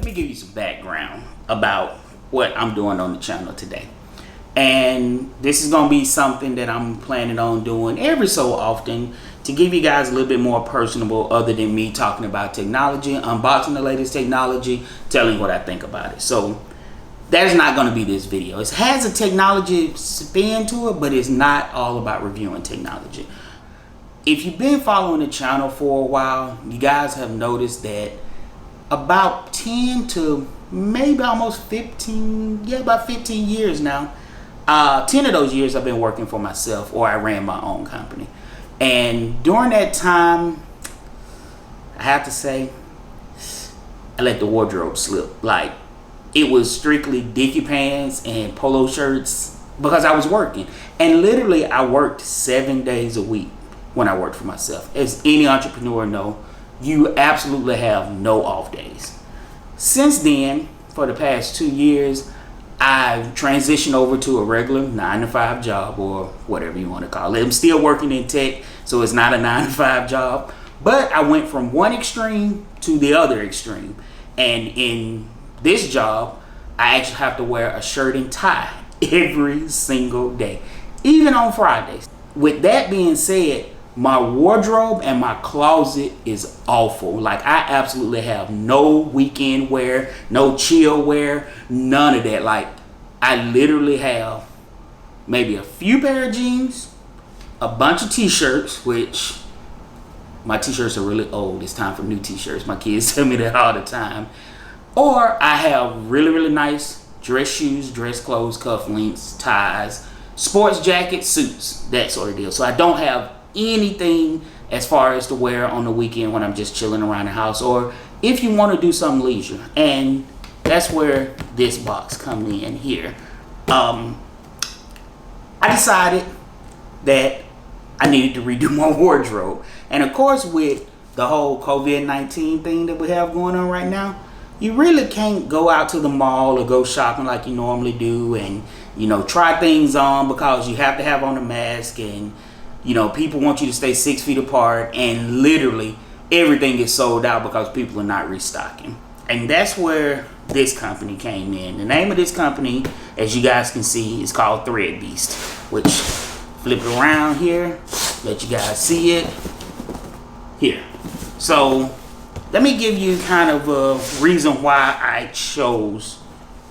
let me give you some background about what I'm doing on the channel today. And this is going to be something that I'm planning on doing every so often to give you guys a little bit more personable, other than me talking about technology, unboxing the latest technology, telling what I think about it. So that's not going to be this video. It has a technology spin to it, but it's not all about reviewing technology. If you've been following the channel for a while, you guys have noticed that about 10 to maybe almost 15, about 15 years now, 10 of those years I've been working for myself, or I ran my own company. And during that time, I have to say, I let the wardrobe slip. Like, it was strictly dicky pants and polo shirts because I was working. And literally, I worked 7 days a week when I worked for myself. As any entrepreneur know, you absolutely have no off days. Since then, for the past 2 years, I've transitioned over to a regular 9-to-5 job, or whatever you want to call it. I'm still working in tech, so it's not a 9-to-5 job. But I went from one extreme to the other extreme. And in this job, I actually have to wear a shirt and tie every single day, even on Fridays. With that being said, my wardrobe and my closet is awful. Like, I absolutely have no weekend wear, no chill wear, none of that. Like, I literally have maybe a few pair of jeans, a bunch of t-shirts, which my t-shirts are really old. It's time for new t-shirts. My kids tell me that all the time. Or I have really, really nice dress shoes, dress clothes, cufflinks, ties, sports jackets, suits, that sort of deal. So I don't have anything as far as to wear on the weekend when I'm just chilling around the house, or if you want to do some leisure. And that's where this box comes in here. I decided that I needed to redo my wardrobe. And of course, with the whole COVID-19 thing that we have going on right now, you really can't go out to the mall or go shopping like you normally do and, you know, try things on, because you have to have on a mask, and, you know, people want you to stay 6 feet apart, and literally everything is sold out because people are not restocking. And that's where this company came in. The name of this company, as you guys can see, is called ThreadBeast, which, flip it around here, let you guys see it here. So let me give you kind of a reason why I chose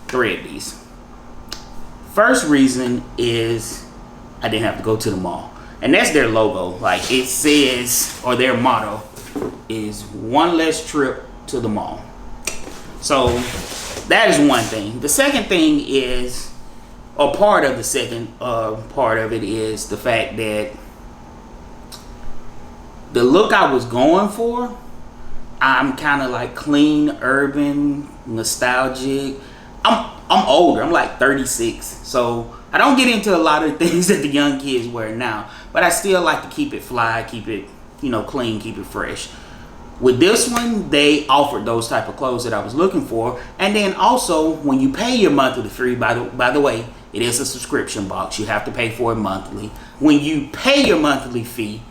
ThreadBeast. First reason is I didn't have to go to the mall. And that's their logo. Like, it says, or their motto is one less trip to the mall. So that is one thing. The second thing is, or part of the second part of it is the fact that the look I was going for, I'm kind of like clean, urban, nostalgic. I'm older. I'm like 36. So I don't get into a lot of things that the young kids wear now, but I still like to keep it fly, keep it, you know, clean, keep it fresh. With this one, they offered those type of clothes that I was looking for. And then also, when you pay your monthly fee, by the way, it is a subscription box. You have to pay for it monthly. When you pay your monthly fee,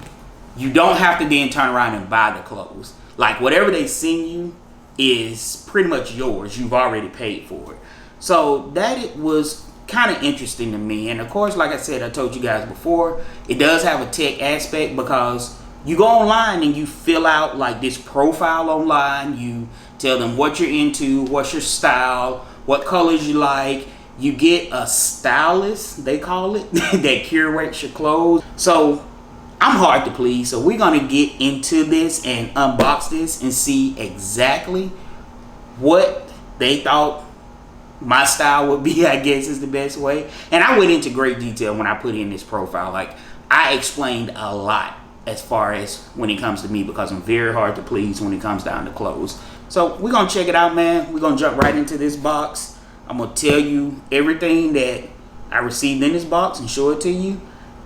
you don't have to then turn around and buy the clothes. Like, whatever they send you is pretty much yours. You've already paid for it. So that it was kind of interesting to me. And of course, like I said, I told you guys before, it does have a tech aspect, because you go online and you fill out like this profile online. You tell them what you're into, what's your style, what colors you like. You get a stylist, they call it, that curates your clothes. So I'm hard to please. So we're going to get into this and unbox this and see exactly what they thought my style would be, I guess is the best way. And I went into great detail when I put in this profile. Like, I explained a lot as far as when it comes to me, because I'm very hard to please when it comes down to clothes. So we're going to check it out, man. We're going to jump right into this box. I'm going to tell you everything that I received in this box and show it to you.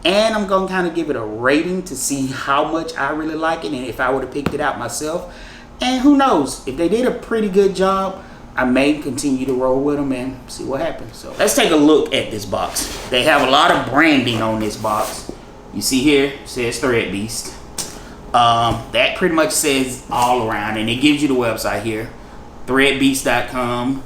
And I'm going to kind of give it a rating to see how much I really like it, and if I would have picked it out myself. And who knows, if they did a pretty good job, I may continue to roll with them and see what happens. So let's take a look at this box. They have a lot of branding on this box. You see here, it says ThreadBeast. That pretty much says all around, and it gives you the website here. ThreadBeast.com.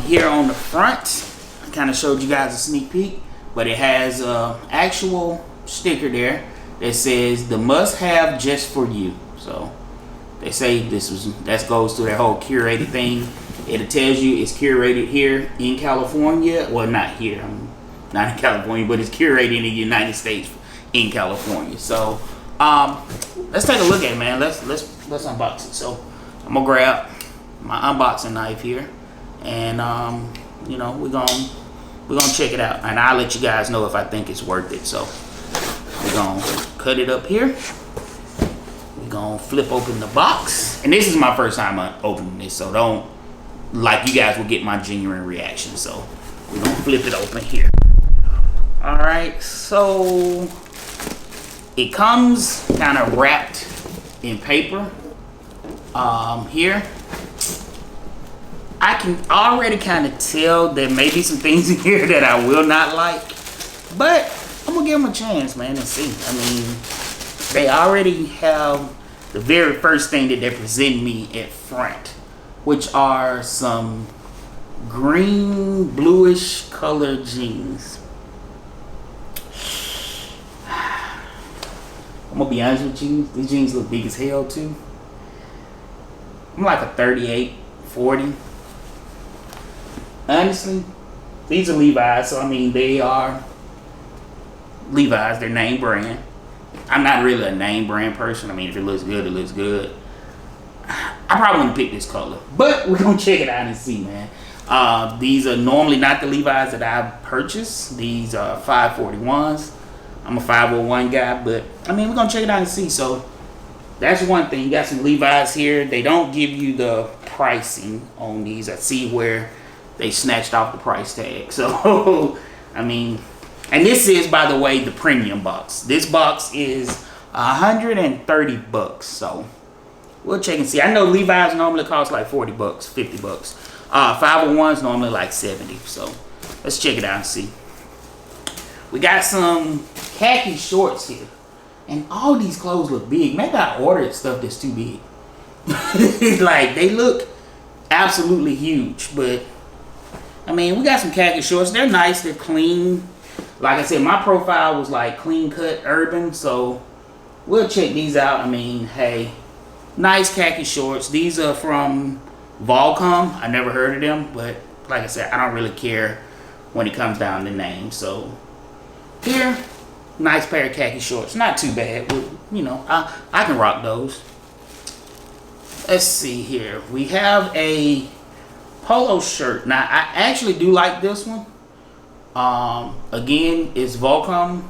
Here on the front, I kind of showed you guys a sneak peek, but it has an actual sticker there that says the must-have just for you. So they say that goes to their whole curated thing. It tells you it's curated here in California. Well, not here. I'm not in California, but it's curated in the United States in California. So let's take a look at it, man. Let's unbox it. So I'm gonna grab my unboxing knife here, and you know, we're gonna check it out, and I'll let you guys know if I think it's worth it. So we're gonna cut it up here. We're gonna flip open the box, and this is my first time opening this, so don't, like, you guys will get my genuine reaction. So we're gonna flip it open here. All right, so it comes kind of wrapped in paper. Here I can already kind of tell there may be some things in here that I will not like, but I'm gonna give them a chance, man, and see. I mean, they already have the very first thing that they're presenting me at front, which are some green bluish colored jeans. I'm gonna be honest with you, these jeans look big as hell too. I'm like a 38, 40. Honestly, these are Levi's, so I mean, they are Levi's, they're name brand. I'm not really a name brand person. I mean, if it looks good, it looks good. I probably wouldn't pick this color, but we're gonna check it out and see, man. These are normally not the Levi's that I purchased. These are 541s. I'm a 501 guy, but I mean, we're gonna check it out and see. So that's one thing. You got some Levi's here. They don't give you the pricing on these. I see where they snatched off the price tag. So I mean, and this is, by the way, the premium box. This box is $130. So we'll check and see. I know Levi's normally cost like 40 bucks, 50 bucks. 501s normally like 70. So let's check it out and see. We got some khaki shorts here, and all these clothes look big. Maybe I ordered stuff that's too big. Like, they look absolutely huge, but I mean, we got some khaki shorts. They're nice, they're clean. Like I said, my profile was like clean cut urban, so we'll check these out. I mean, hey, nice khaki shorts. These are from Volcom. I never heard of them, but like I said, I don't really care when it comes down to names. So here, nice pair of khaki shorts. Not too bad. You know, I can rock those. Let's see here. We have a Polo Shirt. Now, I actually do like this one. Again, it's Volcom.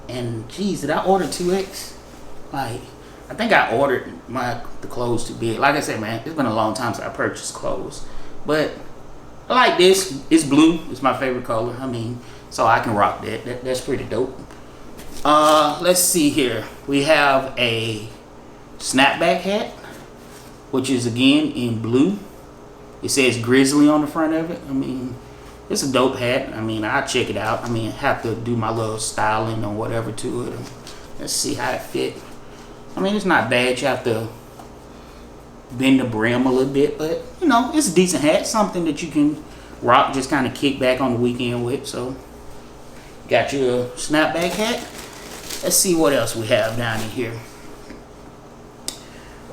And geez, did I order 2X? Like, I think I ordered the clothes too big. Like I said, man, it's been a long time since I purchased clothes. But I like this. It's blue. It's my favorite color. I mean, so I can rock that. That's pretty dope. Let's see here. We have a Snapback Hat, which is again in blue. It says Grizzly on the front of it. I mean, it's a dope hat. I mean, I'll check it out. I mean, I have to do my little styling or whatever to it. Let's see how it fit. I mean, it's not bad. You have to bend the brim a little bit, but you know, it's a decent hat. Something that you can rock, just kind of kick back on the weekend with. So, got your Snapback Hat. Let's see what else we have down in here.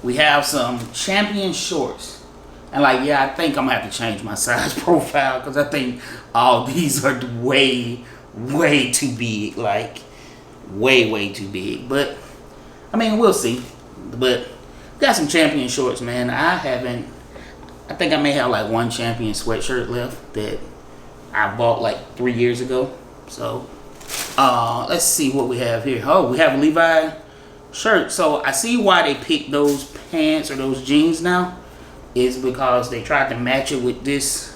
We have some Champion shorts. And like, yeah, I think I'm gonna have to change my size profile, because I think all these are way, way too big. Like, way too big. But I mean, we'll see. But got some Champion shorts, man. I think I may have like one Champion sweatshirt left that I bought like 3 years ago. So let's see what we have here. Oh, we have a Levi shirt. So I see why they picked those pants or those jeans now, is because they tried to match it with this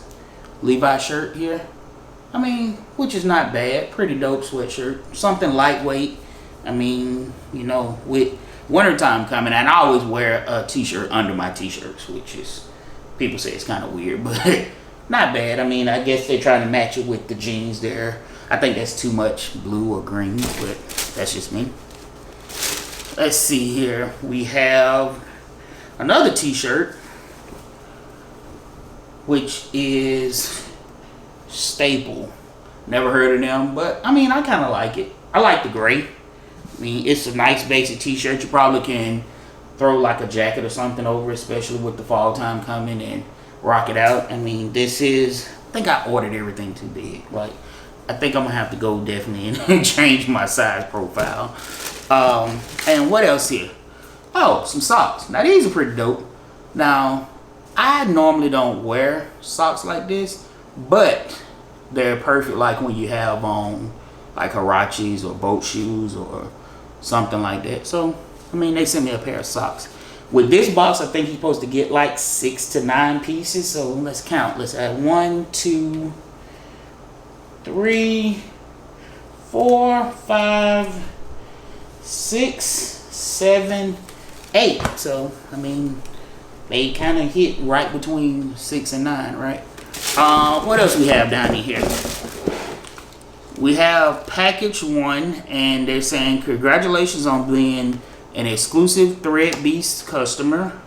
Levi shirt here. I mean, which is not bad. Pretty dope sweatshirt. Something lightweight. I mean, you know, with wintertime coming, and I always wear a t-shirt under my t-shirts, which is, people say it's kind of weird, but not bad. I mean, I guess they're trying to match it with the jeans there. I think that's too much blue or green, but that's just me. Let's see here. We have another t-shirt. which is Staple. Never heard of them, but I mean, I kind of like it. I like the gray. I mean, it's a nice basic t-shirt. You probably can throw like a jacket or something over, especially with the fall time coming, and rock it out. I mean, this is, I think I ordered everything too big. Like, I think I'm gonna have to go definitely and change my size profile. And what else here? Oh, some socks. Now these are pretty dope. Now, I normally don't wear socks like this, but they're perfect like when you have on like Huaraches or boat shoes or something like that. So, I mean, they sent me a pair of socks. With this box, I think you're supposed to get like 6 to 9 pieces. So let's count. Let's add 1, 2, 3, 4, 5, 6, 7, 8. So, I mean, they kind of hit right between 6 and 9, right? What else we have down in here? We have package 1, and they're saying congratulations on being an exclusive ThreadBeast customer.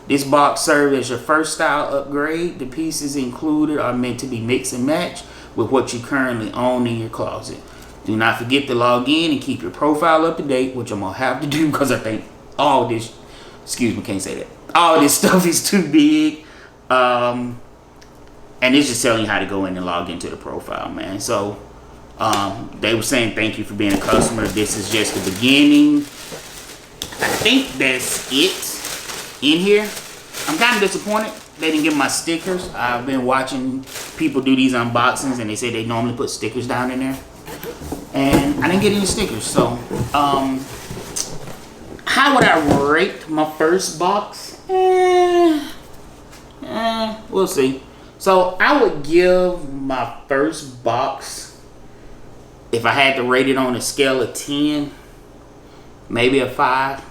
This box serves as your first style upgrade. The pieces included are meant to be mix and match with what you currently own in your closet. Do not forget to log in and keep your profile up to date, which I'm gonna have to do because I think all this, excuse me, can't say that. All this stuff is too big. And it's just telling you how to go in and log into the profile, man. So they were saying thank you for being a customer. This is just the beginning. I think that's it in here. I'm kind of disappointed they didn't give my stickers. I've been watching people do these unboxings, and they say they normally put stickers down in there, and I didn't get any stickers. So how would I rate my first box? We'll see. So I would give my first box, if I had to rate it on a scale of 10, maybe a 5.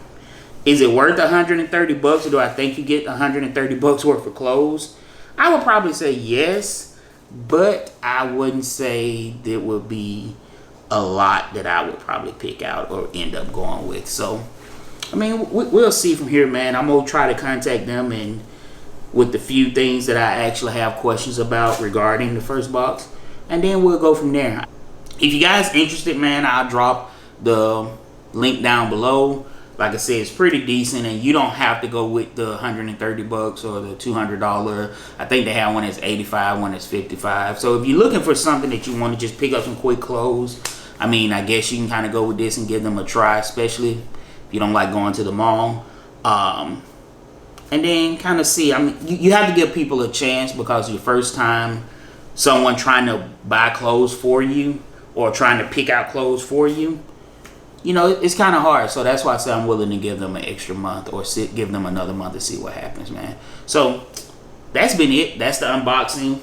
Is it worth 130 bucks, or do I think you get 130 bucks worth of clothes? I would probably say yes, but I wouldn't say there would be a lot that I would probably pick out or end up going with. So, I mean, we'll see from here, man. I'm gonna try to contact them and with the few things that I actually have questions about regarding the first box, and then we'll go from there. If you guys interested, man, I'll drop the link down below. Like I said, it's pretty decent, and you don't have to go with the 130 bucks or the $200. I think they have one that's 85, one that's 55. So if you're looking for something that you want to just pick up some quick clothes, I mean, I guess you can kind of go with this and give them a try, especially if you don't like going to the mall. And then kind of see, I mean, you have to give people a chance, because your first time someone trying to buy clothes for you or trying to pick out clothes for you, you know, it's kind of hard. So that's why I say I'm willing to give them an extra month, or give them another month to see what happens, man. So that's been it. That's the unboxing.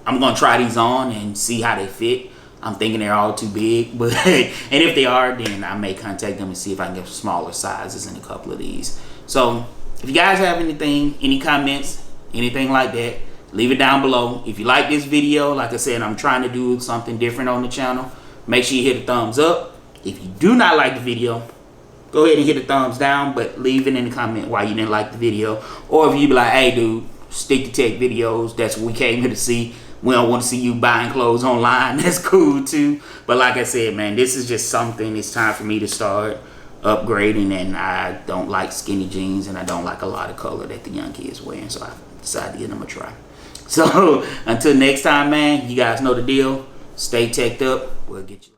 I'm going to try these on and see how they fit. I'm thinking they're all too big, but and if they are, then I may contact them and see if I can get smaller sizes in a couple of these. So if you guys have anything, any comments, anything like that, leave it down below. If you like this video, like I said, I'm trying to do something different on the channel. Make sure you hit a thumbs up. If you do not like the video, go ahead and hit a thumbs down, but leave it in the comment why you didn't like the video. Or if you be like, hey dude, stick to tech videos, that's what we came here to see. We don't want to see you buying clothes online. That's cool too. But like I said, man, this is just something. It's time for me to start upgrading, and I don't like skinny jeans, and I don't like a lot of color that the young kids wearing, so I decided to give them a try. So until next time, man, you guys know the deal. Stay teched up. We'll get you.